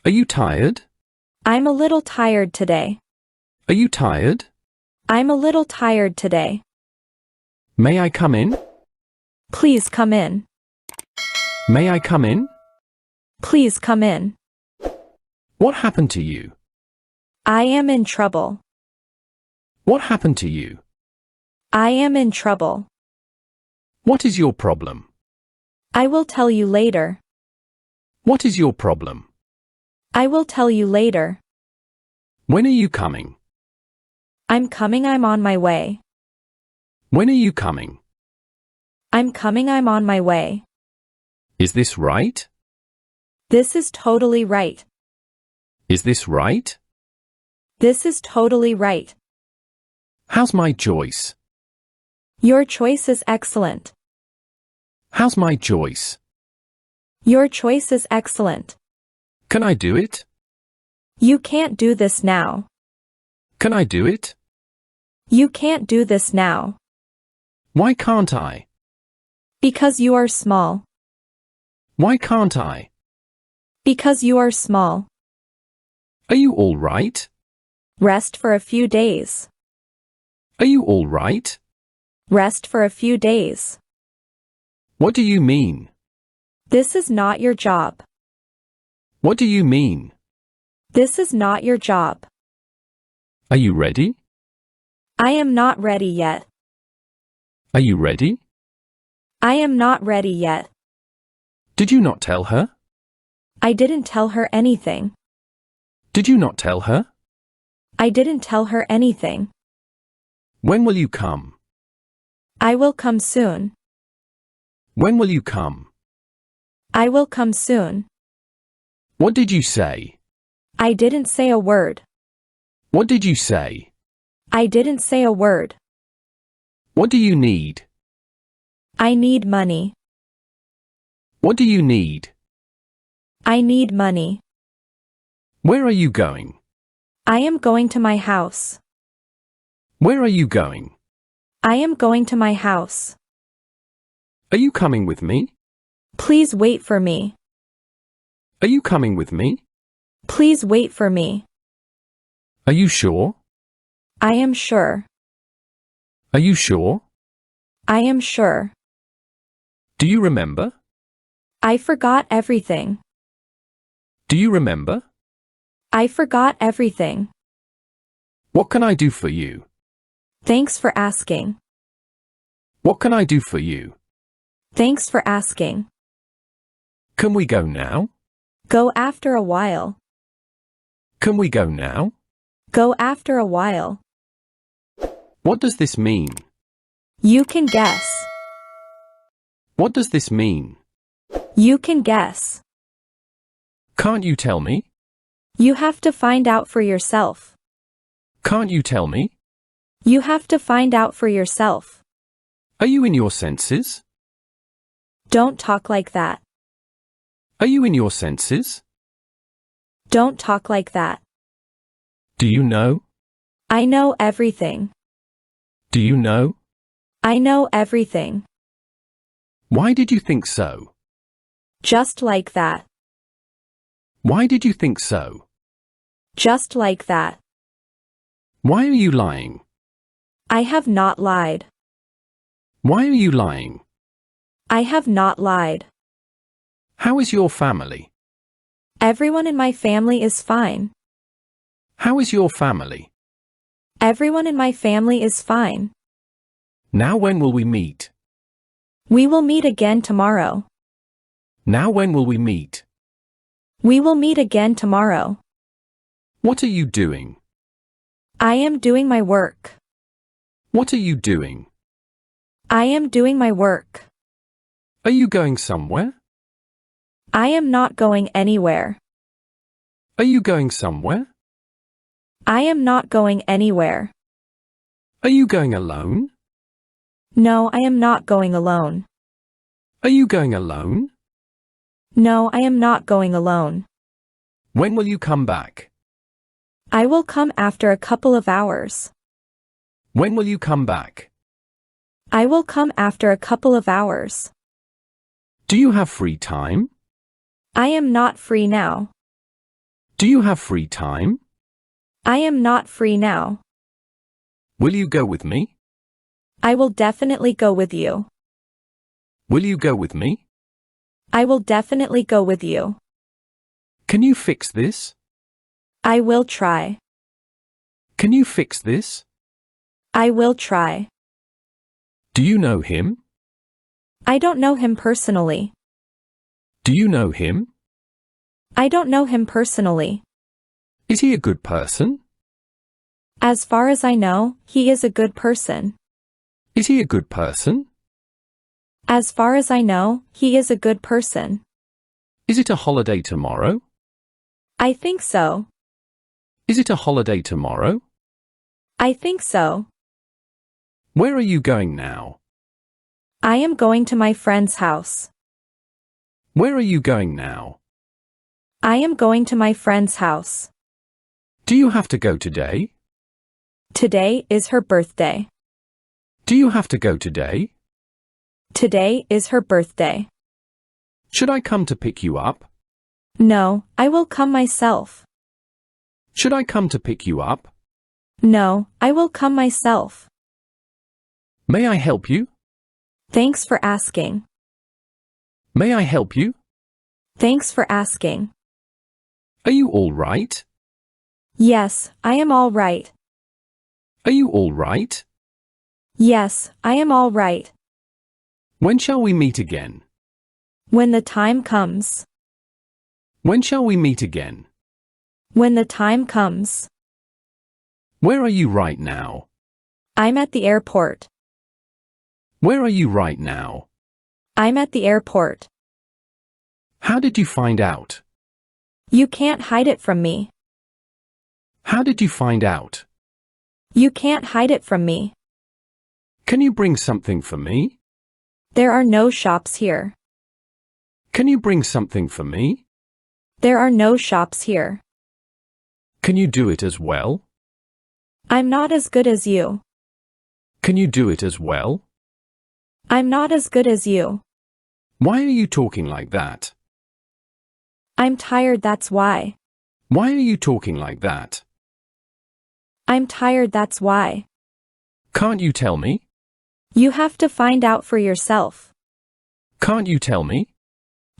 Are you tired? I'm a little tired today. Are you tired? I'm a little tired today. May I come in? Please come in. May I come in? Please come in. What happened to you? I am in trouble. What happened to you? I am in trouble. What is your problem? I will tell you later. What is your problem? I will tell you later. When are you coming? I'm coming, I'm on my way. When are you coming? I'm coming, I'm on my way. Is this right? This is totally right. Is this right? This is totally right. How's my choice? Your choice is excellent. How's my choice? Your choice is excellent. Can I do it? You can't do this now. Can I do it? You can't do this now. Why can't I? Because you are small. Why can't I? Because you are small. Are you all right? Rest for a few days. Are you all right? Rest for a few days. What do you mean? This is not your job. What do you mean? This is not your job. Are you ready? I am not ready yet. Are you ready? I am not ready yet. Did you not tell her? I didn't tell her anything. Did you not tell her? I didn't tell her anything. When will you come? I will come soon. When will you come? I will come soon. What did you say? I didn't say a word. What did you say? I didn't say a word. What do you need? I need money. What do you need? I need money. Where are you going? I am going to my house. Where are you going? I am going to my house. Are you coming with me? Please wait for me. Are you coming with me? Please wait for me. Are you sure? I am sure. Are you sure? I am sure. Do you remember? I forgot everything. Do you remember? I forgot everything. What can I do for you? Thanks for asking. What can I do for you? Thanks for asking. Can we go now? Go after a while. Can we go now? Go after a while. What does this mean? You can guess. What does this mean? You can guess. Can't you tell me? You have to find out for yourself. Can't you tell me? You have to find out for yourself. Are you in your senses? Don't talk like that. Are you in your senses? Don't talk like that. Do you know? I know everything. Do you know? I know everything. Why did you think so? Just like that. Why did you think so? Just like that. Why are you lying? I have not lied. Why are you lying? I have not lied. How is your family? Everyone in my family is fine. How is your family? Everyone in my family is fine. Now when will we meet? We will meet again tomorrow. Now when will we meet? We will meet again tomorrow. What are you doing? I am doing my work. What are you doing? I am doing my work. Are you going somewhere? I am not going anywhere. Are you going somewhere? I am not going anywhere. Are you going alone? No, I am not going alone. Are you going alone? No, I am not going alone. When will you come back? I will come after a couple of hours. When will you come back? I will come after a couple of hours. Do you have free time? I am not free now. Do you have free time? I am not free now. Will you go with me? I will definitely go with you. Will you go with me? I will definitely go with you. Can you fix this? I will try. Can you fix this? I will try. Do you know him? I don't know him personally. Do you know him? I don't know him personally. Is he a good person? As far as I know, he is a good person. Is he a good person? As far as I know, he is a good person. Is it a holiday tomorrow? I think so. Is it a holiday tomorrow? I think so. Where are you going now? I am going to my friend's house. Where are you going now? I am going to my friend's house. Do you have to go today? Today is her birthday. Do you have to go today? Today is her birthday. Should I come to pick you up? No, I will come myself. Should I come to pick you up? No, I will come myself. May I help you? Thanks for asking. May I help you? Thanks for asking. Are you all right? Yes, I am all right. Are you all right? Yes, I am all right. When shall we meet again? When the time comes. When shall we meet again? When the time comes. Where are you right now? I'm at the airport. Where are you right now? I'm at the airport. How did you find out? You can't hide it from me. How did you find out? You can't hide it from me. Can you bring something for me? There are no shops here. Can you bring something for me? There are no shops here. Can you do it as well? I'm not as good as you. Can you do it as well? I'm not as good as you. Why are you talking like that? I'm tired, that's why. Why are you talking like that? I'm tired, that's why. Can't you tell me? You have to find out for yourself. Can't you tell me?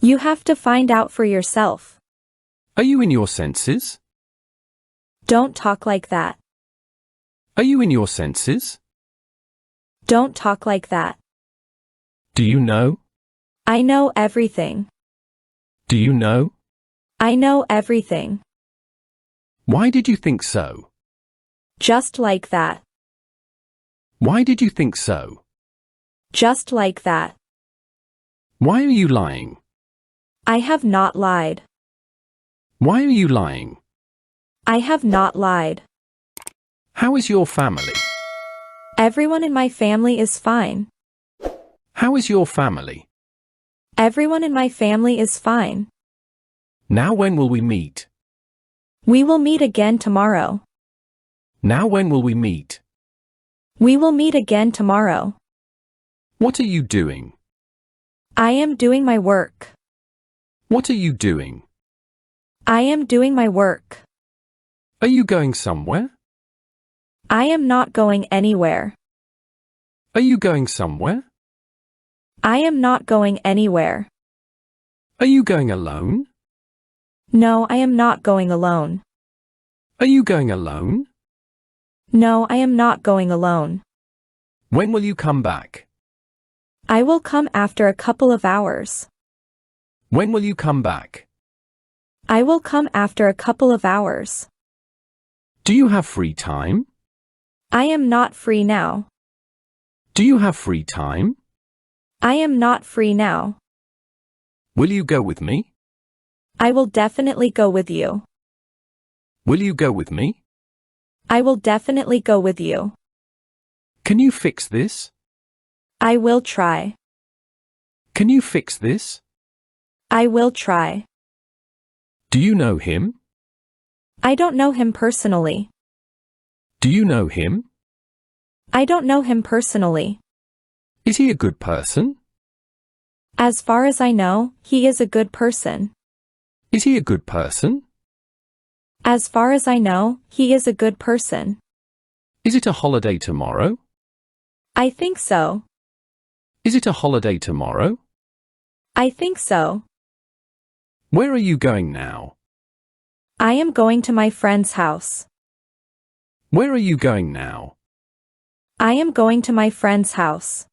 You have to find out for yourself. Are you in your senses? Don't talk like that. Are you in your senses? Don't talk like that. Do you know? I know everything. Do you know? I know everything. Why did you think so? Just like that. Why did you think so? Just like that. Why are you lying? I have not lied. Why are you lying? I have not lied. How is your family? Everyone in my family is fine. How is your family? Everyone in my family is fine. Now when will we meet? We will meet again tomorrow. Now when will we meet? We will meet again tomorrow. What are you doing? I am doing my work. What are you doing? I am doing my work. Are you going somewhere? I am not going anywhere. Are you going somewhere? I am not going anywhere. Are you going alone? No, I am not going alone. Are you going alone? No, I am not going alone. When will you come back? I will come after a couple of hours. When will you come back? I will come after a couple of hours. Do you have free time? I am not free now. Do you have free time? I am not free now. Will you go with me? I will definitely go with you. Will you go with me? I will definitely go with you. Can you fix this? I will try. Can you fix this? I will try. Do you know him? I don't know him personally. Do you know him? I don't know him personally. Is he a good person? As far as I know, he is a good person. Is he a good person? As far as I know, he is a good person. Is it a holiday tomorrow? I think so. Is it a holiday tomorrow? I think so. Where are you going now? I am going to my friend's house. Where are you going now? I am going to my friend's house.